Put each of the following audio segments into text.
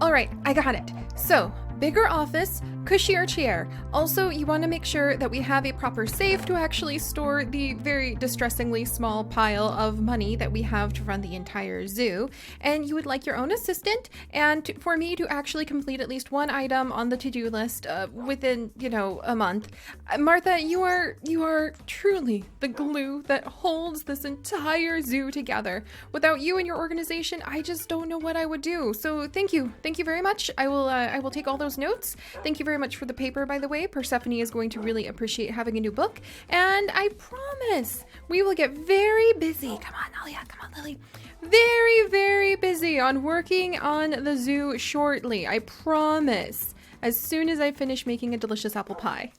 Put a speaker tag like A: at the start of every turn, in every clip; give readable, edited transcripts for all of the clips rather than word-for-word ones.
A: All right, I got it. So, bigger office, cushier chair. Also, you want to make sure that we have a proper safe to actually store the very distressingly small pile of money that we have to run the entire zoo. And you would like your own assistant, and for me to actually complete at least one item on the to-do list within, a month. Martha, you are truly the glue that holds this entire zoo together. Without you and your organization, I just don't know what I would do. So thank you very much. I will take all those notes. Thank you very much for the paper, by the way. Persephone is going to really appreciate having a new book, and I promise we will get very busy. Come on, Alia, come on, Lily. Very, very busy on working on the zoo shortly. I promise. As soon as I finish making a delicious apple pie.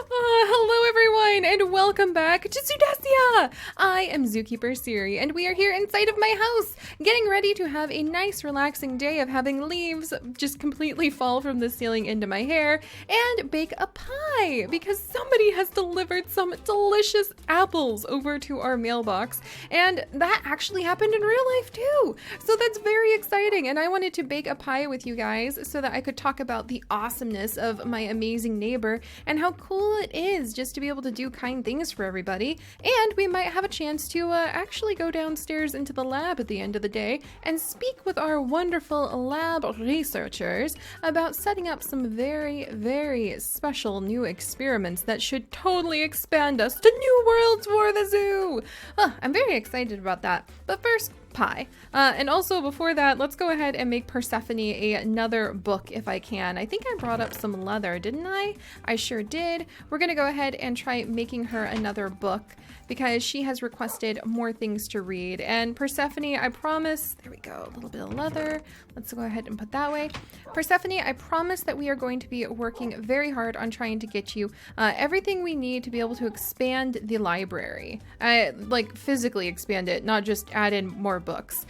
A: Hello everyone, and welcome back to Zoodasia! I am Zookeeper Seri, and we are here inside of my house, getting ready to have a nice relaxing day of having leaves just completely fall from the ceiling into my hair, and bake a pie, because somebody has delivered some delicious apples over to our mailbox, and that actually happened in real life too! So that's very exciting, and I wanted to bake a pie with you guys so that I could talk about the awesomeness of my amazing neighbor, and how cool it is just to be able to do kind things for everybody. And we might have a chance to actually go downstairs into the lab at the end of the day and speak with our wonderful lab researchers about setting up some very, very special new experiments that should totally expand us to new worlds for the zoo. I'm very excited about that. But first, pie. And also before that, let's go ahead and make Persephone another book if I can. I think I brought up some leather, didn't I? I sure did. We're gonna go ahead and try making her another book because she has requested more things to read. And Persephone, I promise, there we go, a little bit of leather. Let's go ahead and put that way. Persephone, I promise that we are going to be working very hard on trying to get you everything we need to be able to expand the library. Like physically expand it, not just add in more books.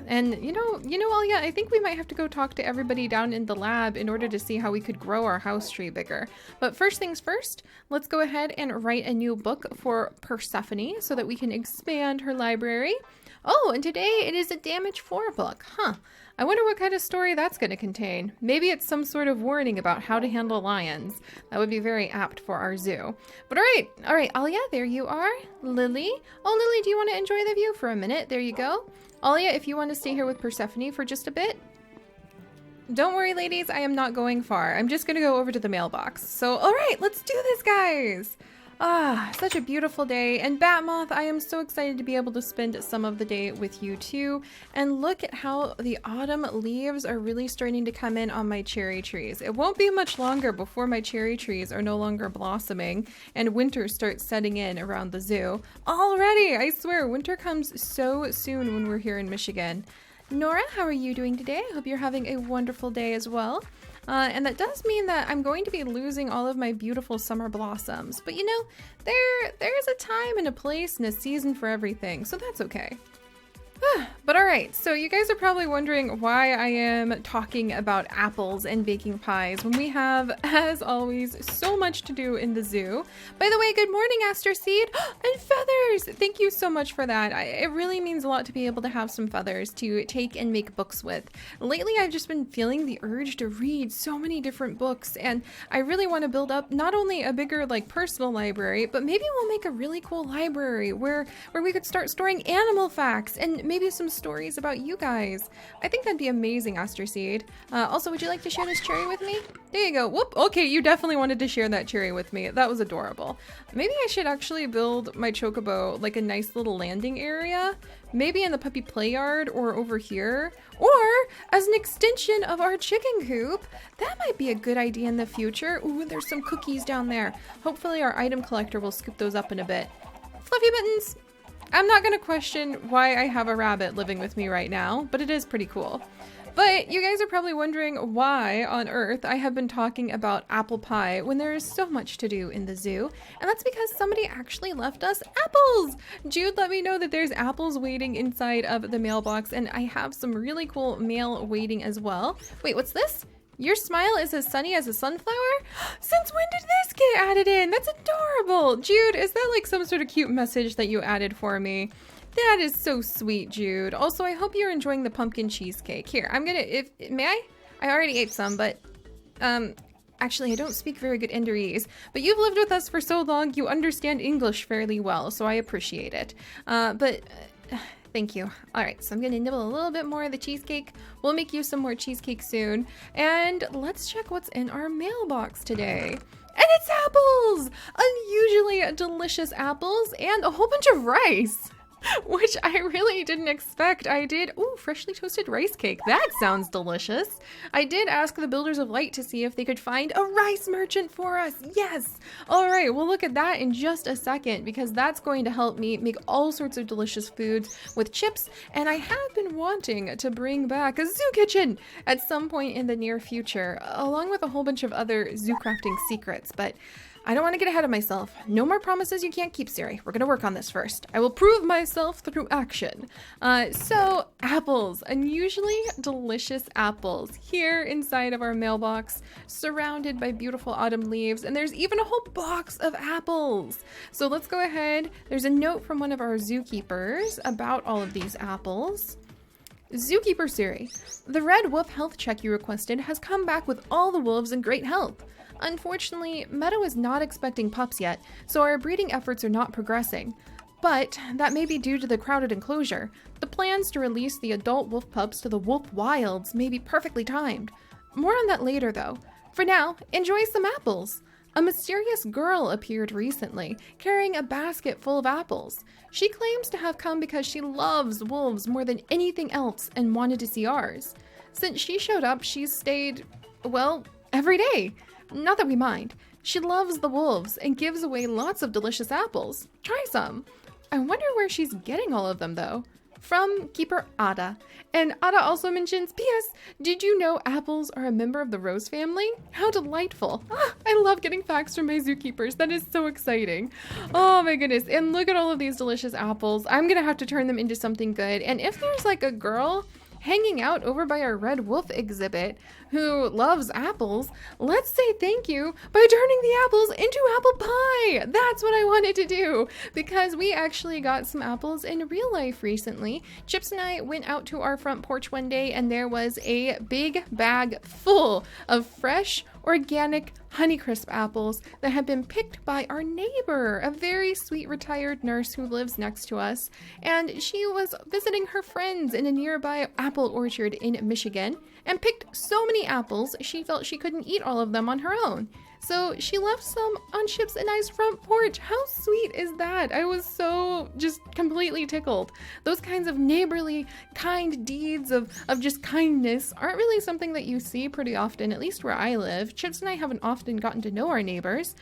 A: And Alia, I think we might have to go talk to everybody down in the lab in order to see how we could grow our house tree bigger. But first things first, let's go ahead and write a new book for Persephone so that we can expand her library. Oh, and today it is a Damage 4 book, huh? I wonder what kind of story that's going to contain. Maybe it's some sort of warning about how to handle lions. That would be very apt for our zoo. But all right, Alia, there you are. Lily. Oh, Lily, do you want to enjoy the view for a minute? There you go. Alia, if you want to stay here with Persephone for just a bit. Don't worry, ladies, I am not going far. I'm just going to go over to the mailbox. So, all right, let's do this, guys. Such a beautiful day. And Batmoth, I am so excited to be able to spend some of the day with you too. And look at how the autumn leaves are really starting to come in on my cherry trees. It won't be much longer before my cherry trees are no longer blossoming and winter starts setting in around the zoo. Already, I swear, winter comes so soon when we're here in Michigan. Nora, how are you doing today? I hope you're having a wonderful day as well. And that does mean that I'm going to be losing all of my beautiful summer blossoms. But there's a time and a place and a season for everything, so that's okay. But all right, so you guys are probably wondering why I am talking about apples and baking pies when we have, as always, so much to do in the zoo. By the way, good morning, Aster Seed, and feathers! Thank you so much for that. It really means a lot to be able to have some feathers to take and make books with. Lately, I've just been feeling the urge to read so many different books, and I really want to build up not only a bigger, personal library, but maybe we'll make a really cool library where we could start storing animal facts and maybe some stories about you guys. I think that'd be amazing, Aster Seed. Also, would you like to share this cherry with me? There you go. Whoop. Okay, you definitely wanted to share that cherry with me. That was adorable. Maybe I should actually build my chocobo like a nice little landing area. Maybe in the puppy play yard or over here. Or as an extension of our chicken coop. That might be a good idea in the future. Ooh, there's some cookies down there. Hopefully our item collector will scoop those up in a bit. Fluffy mittens! I'm not going to question why I have a rabbit living with me right now, but it is pretty cool. But you guys are probably wondering why on earth I have been talking about apple pie when there is so much to do in the zoo. And that's because somebody actually left us apples. Jude let me know that there's apples waiting inside of the mailbox, and I have some really cool mail waiting as well. Wait, what's this? Your smile is as sunny as a sunflower? Since when did this get added in? That's adorable. Jude, is that like some sort of cute message that you added for me? That is so sweet, Jude. Also, I hope you're enjoying the pumpkin cheesecake. Here, I'm gonna, may I? I already ate some, but, actually, I don't speak very good Enderese, but you've lived with us for so long, you understand English fairly well, so I appreciate it. Thank you. All right, so I'm gonna nibble a little bit more of the cheesecake. We'll make you some more cheesecake soon. And let's check what's in our mailbox today. And it's apples! Unusually delicious apples and a whole bunch of rice. Which I really didn't expect. I did, ooh, freshly toasted rice cake. That sounds delicious. I did ask the Builders of Light to see if they could find a rice merchant for us. Yes. All right, we'll look at that in just a second because that's going to help me make all sorts of delicious foods with chips. And I have been wanting to bring back a zoo kitchen at some point in the near future, along with a whole bunch of other zoo crafting secrets, but I don't want to get ahead of myself. No more promises you can't keep, Seri. We're going to work on this first. I will prove myself through action. So, apples. Unusually delicious apples here inside of our mailbox, surrounded by beautiful autumn leaves, and there's even a whole box of apples. So let's go ahead. There's a note from one of our zookeepers about all of these apples. Zookeeper Seri, the red wolf health check you requested has come back with all the wolves in great health. Unfortunately, Meadow is not expecting pups yet, so our breeding efforts are not progressing. But that may be due to the crowded enclosure. The plans to release the adult wolf pups to the wolf wilds may be perfectly timed. More on that later, though. For now, enjoy some apples. A mysterious girl appeared recently, carrying a basket full of apples. She claims to have come because she loves wolves more than anything else and wanted to see ours. Since she showed up, she's stayed, well, every day. Not that we mind. She loves the wolves and gives away lots of delicious apples. Try some. I wonder where she's getting all of them, though. From Keeper Ada. And Ada also mentions, P.S. Did you know apples are a member of the rose family? How delightful. I love getting facts from my zookeepers. That is so exciting. Oh my goodness. And look at all of these delicious apples. I'm gonna have to turn them into something good. And if there's like a girl hanging out over by our red wolf exhibit who loves apples, let's say thank you by turning the apples into apple pie. That's what I wanted to do because we actually got some apples in real life recently. Chips and I went out to our front porch one day and there was a big bag full of fresh organic Honeycrisp apples that had been picked by our neighbor, a very sweet retired nurse who lives next to us, and she was visiting her friends in a nearby apple orchard in Michigan and picked so many apples she felt she couldn't eat all of them on her own. So she left some on Chips and I's front porch. How sweet is that? I was so just completely tickled. Those kinds of neighborly, kind deeds of just kindness aren't really something that you see pretty often, at least where I live. Chips and I haven't often gotten to know our neighbors.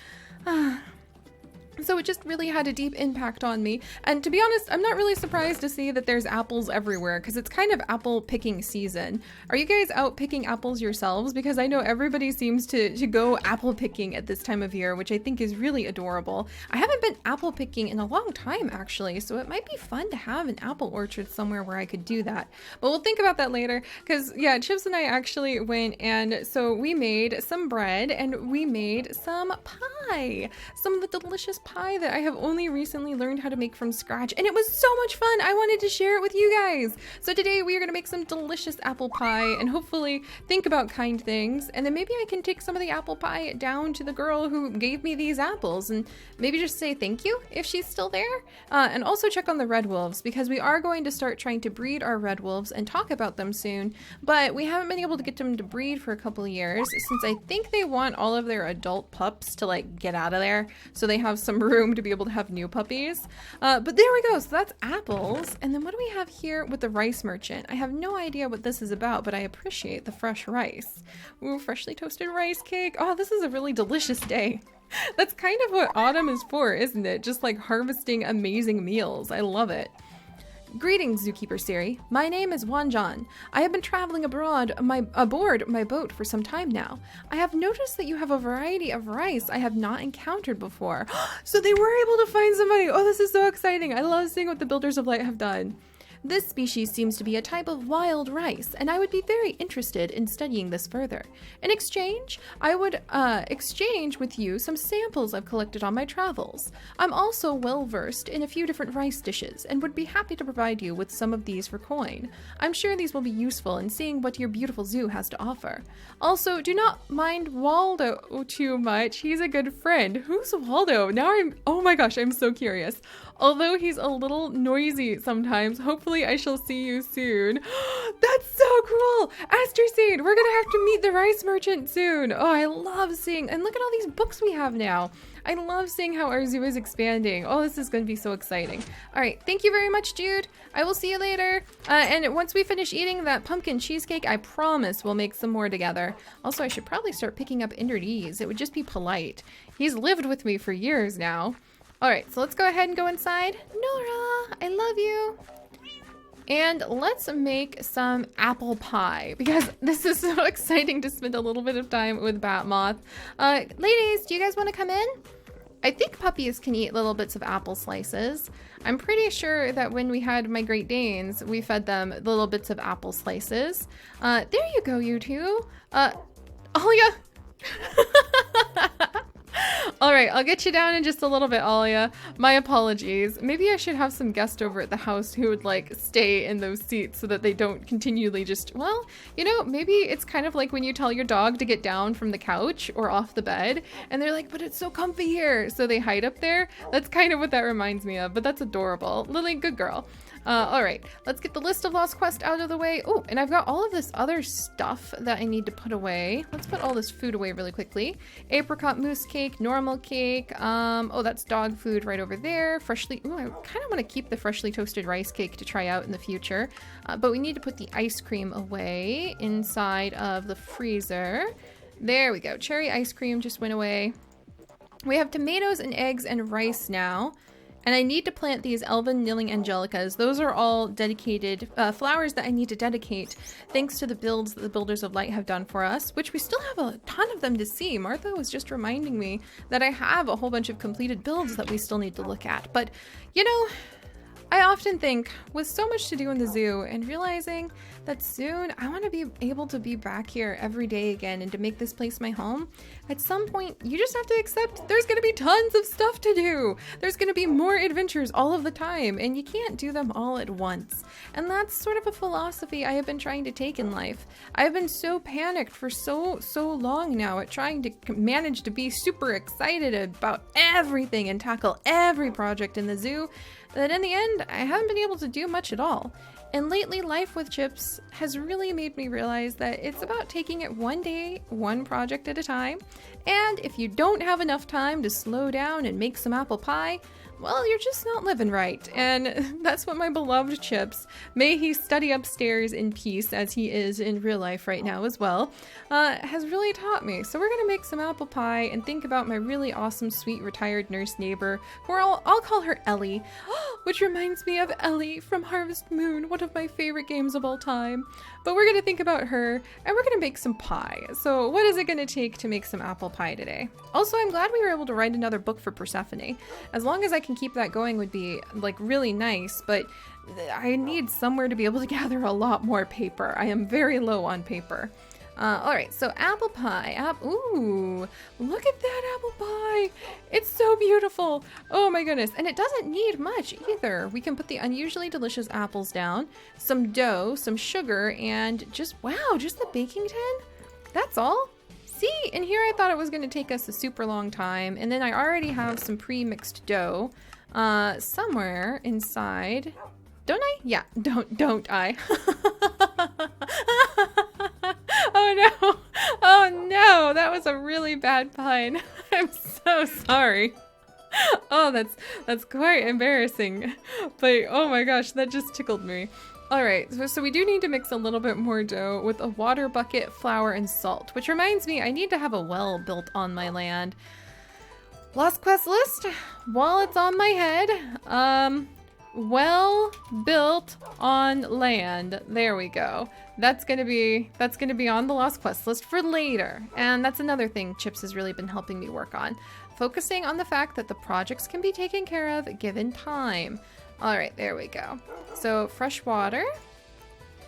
A: So it just really had a deep impact on me. And to be honest, I'm not really surprised to see that there's apples everywhere because it's kind of apple picking season. Are you guys out picking apples yourselves? Because I know everybody seems to go apple picking at this time of year, which I think is really adorable. I haven't been apple picking in a long time actually, so it might be fun to have an apple orchard somewhere where I could do that. But we'll think about that later because yeah, Chips and I actually went and so we made some bread and we made some pie. Some of the delicious pie that I have only recently learned how to make from scratch, and it was so much fun. I wanted to share it with you guys. So today we are going to make some delicious apple pie and hopefully think about kind things, and then maybe I can take some of the apple pie down to the girl who gave me these apples and maybe just say thank you if she's still there, and also check on the red wolves because we are going to start trying to breed our red wolves and talk about them soon, but we haven't been able to get them to breed for a couple of years since I think they want all of their adult pups to like get out of there so they have some room to be able to have new puppies. But there we go. So that's apples. And then what do we have here with the rice merchant? I have no idea what this is about, but I appreciate the fresh rice. Ooh, freshly toasted rice cake. Oh, this is a really delicious day. That's kind of what autumn is for, isn't it? Just like harvesting amazing meals. I love it. Greetings, Zookeeper Seri. My name is Wanjan. I have been traveling aboard my boat for some time now. I have noticed that you have a variety of rice I have not encountered before. So they were able to find somebody. Oh, this is so exciting. I love seeing what the Builders of Light have done. This species seems to be a type of wild rice, and I would be very interested in studying this further. In exchange, I would exchange with you some samples I've collected on my travels. I'm also well versed in a few different rice dishes, and would be happy to provide you with some of these for coin. I'm sure these will be useful in seeing what your beautiful zoo has to offer. Also, do not mind Waldo too much. He's a good friend. Who's Waldo? Oh my gosh, I'm so curious. Although he's a little noisy sometimes, hopefully I shall see you soon. That's so cool! Asterseed, we're gonna have to meet the rice merchant soon. Oh, I love seeing, and look at all these books we have now. I love seeing how our zoo is expanding. Oh, this is gonna be so exciting. All right, thank you very much, dude. I will see you later. And once we finish eating that pumpkin cheesecake, I promise we'll make some more together. Also, I should probably start picking up Enderdees. It would just be polite. He's lived with me for years now. All right, so let's go ahead and go inside. Nora, I love you. And let's make some apple pie because this is so exciting to spend a little bit of time with Batmoth. Ladies, do you guys want to come in? I think puppies can eat little bits of apple slices. I'm pretty sure that when we had my Great Danes, we fed them little bits of apple slices. There you go, you two. Alia. All right, I'll get you down in just a little bit, Alia. My apologies. Maybe I should have some guest over at the house who would like stay in those seats so that they don't continually just, well, you know, maybe it's kind of like when you tell your dog to get down from the couch or off the bed and they're like, but it's so comfy here. So they hide up there. That's kind of what that reminds me of, but that's adorable. Lily, good girl. All right, let's get the list of Lost Quest out of the way. Oh, and I've got all of this other stuff that I need to put away. Let's put all this food away really quickly. Apricot mousse cake, normal cake. Oh, that's dog food right over there. Freshly, ooh, I kind of want to keep the freshly toasted rice cake to try out in the future. But we need to put the ice cream away inside of the freezer. There we go. Cherry ice cream just went away. We have tomatoes and eggs and rice now. And I need to plant these Elven Kneeling Angelicas. Those are all dedicated flowers that I need to dedicate thanks to the builds that the Builders of Light have done for us, which we still have a ton of them to see. Martha was just reminding me that I have a whole bunch of completed builds that we still need to look at. But, you know, I often think with so much to do in the zoo and realizing that soon I want to be able to be back here every day again and to make this place my home, at some point you just have to accept there's going to be tons of stuff to do. There's going to be more adventures all of the time and you can't do them all at once. And that's sort of a philosophy I have been trying to take in life. I've been so panicked for so long now at trying to manage to be super excited about everything and tackle every project in the zoo that in the end, I haven't been able to do much at all. And lately, life with Chips has really made me realize that it's about taking it one day, one project at a time. And if you don't have enough time to slow down and make some apple pie, well, you're just not living right. And that's what my beloved Chips, may he study upstairs in peace as he is in real life right now as well, has really taught me. So we're gonna make some apple pie and think about my really awesome, sweet, retired nurse neighbor, who I'll call her Ellie, which reminds me of Ellie from Harvest Moon, one of my favorite games of all time. But we're gonna think about her and we're gonna make some pie. So what is it gonna take to make some apple pie today? Also, I'm glad we were able to write another book for Persephone. As long as I can keep that going would be like really nice, but I need somewhere to be able to gather a lot more paper. I am very low on paper. All right, so apple pie. Ooh, look at that apple pie. It's so beautiful. Oh my goodness. And it doesn't need much either. We can put the unusually delicious apples down, some dough, some sugar, and just, wow, just the baking tin? That's all? See, and here I thought it was going to take us a super long time, and then I already have some pre-mixed dough somewhere inside. Don't I? Yeah, don't I? Oh no! Oh no! That was a really bad pun. I'm so sorry. Oh, that's quite embarrassing. But oh my gosh, that just tickled me. Alright, so we do need to mix a little bit more dough with a water bucket, flour, and salt. Which reminds me, I need to have a well built on my land. Lost quest list, while it's on my head, well built on land. There we go. That's gonna be on the Lost quest list for later. And that's another thing Chips has really been helping me work on. Focusing on the fact that the projects can be taken care of given time. All right, there we go. So fresh water.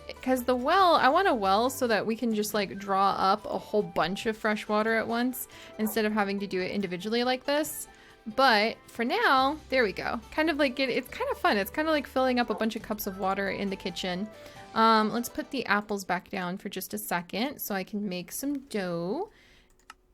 A: Because the well, I want a well so that we can just like draw up a whole bunch of fresh water at once instead of having to do it individually like this. But for now, there we go. Kind of like it's kind of fun. It's kind of like filling up a bunch of cups of water in the kitchen. Let's put the apples back down for just a second so I can make some dough.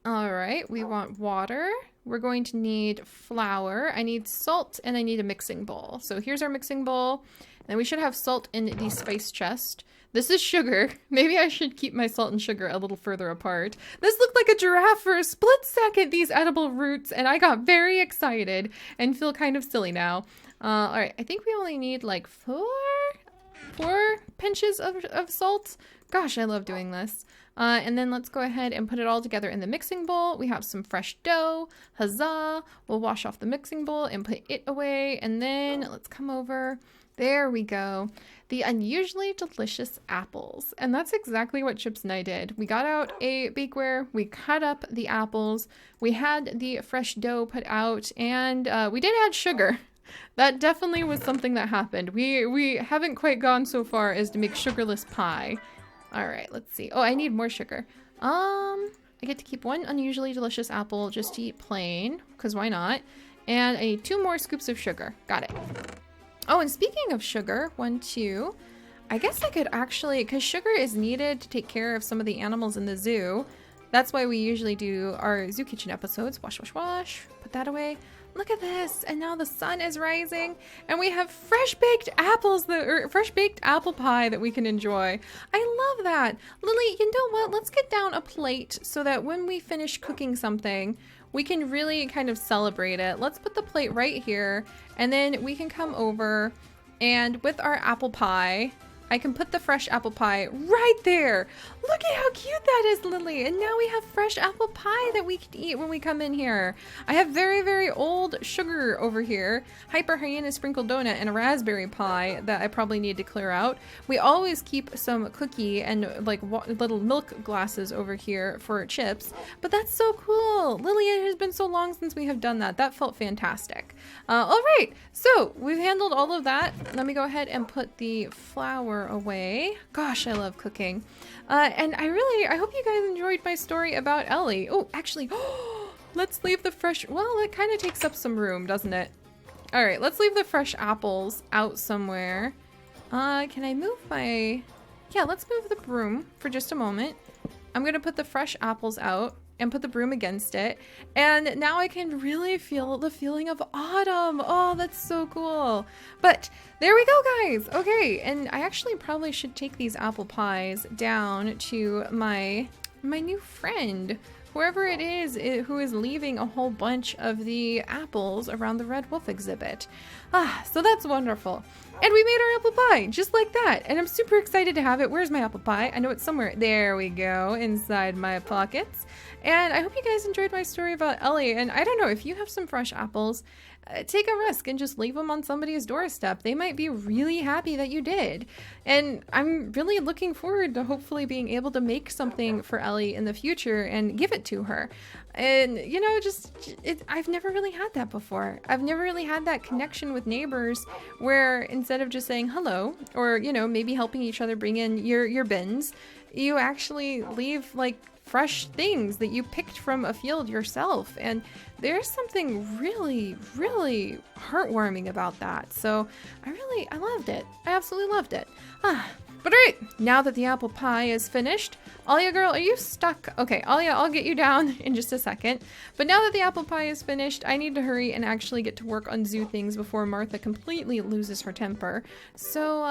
A: All right, we want water. We're going to need flour. I need salt and I need a mixing bowl. So here's our mixing bowl. And we should have salt in the spice chest. This is sugar. Maybe I should keep my salt and sugar a little further apart. This looked like a giraffe for a split second, these edible roots, and I got very excited and feel kind of silly now. All right, I think we only need like four pinches of salt. Gosh, I love doing this. And then let's go ahead and put it all together in the mixing bowl. We have some fresh dough. Huzzah! We'll wash off the mixing bowl and put it away. And then let's come over. There we go. The unusually delicious apples. And that's exactly what Chips and I did. We got out a bakeware, we cut up the apples, we had the fresh dough put out, and we did add sugar. That definitely was something that happened. We haven't quite gone so far as to make sugarless pie. All right, let's see. Oh, I need more sugar. I get to keep one unusually delicious apple just to eat plain, because why not? And I need 2 more scoops of sugar. Got it. Oh, and speaking of sugar, 1, 2, I guess I could actually, because sugar is needed to take care of some of the animals in the zoo. That's why we usually do our zoo kitchen episodes. Wash, wash, wash. Put that away. Look at this. And now the sun is rising and we have fresh baked apples, fresh baked apple pie that we can enjoy. I love that. Lily, you know what? Let's get down a plate so that when we finish cooking something, we can really kind of celebrate it. Let's put the plate right here, and then we can come over, and with our apple pie, I can put the fresh apple pie right there. Look at how cute that is, Lily. And now we have fresh apple pie that we can eat when we come in here. I have very, very old sugar over here. Hyper Hyena sprinkled donut and a raspberry pie that I probably need to clear out. We always keep some cookie and like little milk glasses over here for Chips. But that's so cool. Lily, it has been so long since we have done that. That felt fantastic. All right. So we've handled all of that. Let me go ahead and put the flour away. Gosh, I love cooking. And I hope you guys enjoyed my story about Ellie. Oh, actually, let's leave the fresh, well, it kind of takes up some room, doesn't it? All right, let's leave the fresh apples out somewhere. Can I move my, yeah, let's move the broom for just a moment. I'm going to put the fresh apples out and put the broom against it. And now I can really feel the feeling of autumn. Oh, that's so cool. But there we go, guys. Okay, and I actually probably should take these apple pies down to my new friend, whoever it is who is leaving a whole bunch of the apples around the Red Wolf exhibit. So that's wonderful. And we made our apple pie just like that. And I'm super excited to have it. Where's my apple pie? I know it's somewhere. There we go, inside my pockets. And I hope you guys enjoyed my story about Ellie. And I don't know, if you have some fresh apples, take a risk and just leave them on somebody's doorstep. They might be really happy that you did. And I'm really looking forward to hopefully being able to make something for Ellie in the future and give it to her. And, you know, I've never really had that before. I've never really had that connection with neighbors where instead of just saying hello or, you know, maybe helping each other bring in your bins, you actually leave like fresh things that you picked from a field yourself. And there's something really, really heartwarming about that. So I loved it. I absolutely loved it. But all right, now that the apple pie is finished, Alia girl, are you stuck? Okay, Alia, I'll get you down in just a second. But now that the apple pie is finished, I need to hurry and actually get to work on zoo things before Martha completely loses her temper. So,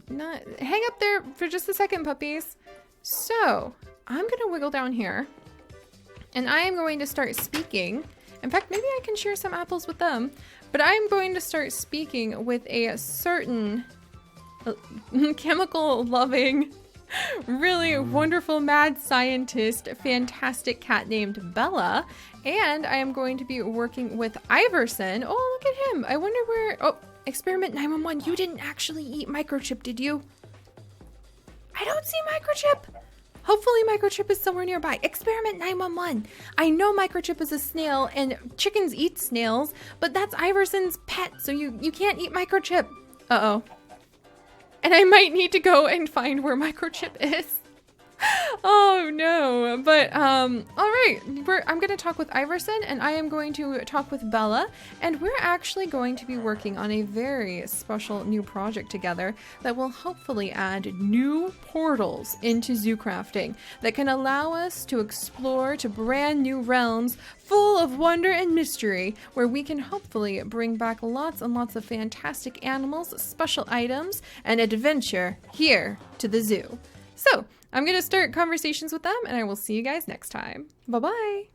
A: hang up there for just a second, puppies. So, I'm gonna wiggle down here, and I am going to start speaking. In fact, maybe I can share some apples with them, but I'm going to start speaking with a certain chemical-loving, really wonderful mad scientist, fantastic cat named Bella, and I am going to be working with Iverson. Oh, look at him. I wonder where... Oh, Experiment 911, you didn't actually eat microchip, did you? I don't see microchip. Hopefully Microchip is somewhere nearby. Experiment 911. I know Microchip is a snail and chickens eat snails, but that's Iverson's pet, so you can't eat Microchip. Uh-oh. And I might need to go and find where Microchip is. Oh no, but all right, I'm going to talk with Iverson and I am going to talk with Bella, and we're actually going to be working on a very special new project together that will hopefully add new portals into zoo crafting that can allow us to explore to brand new realms full of wonder and mystery, where we can hopefully bring back lots and lots of fantastic animals, special items, and adventure here to the zoo. So I'm going to start conversations with them, and I will see you guys next time. Bye-bye.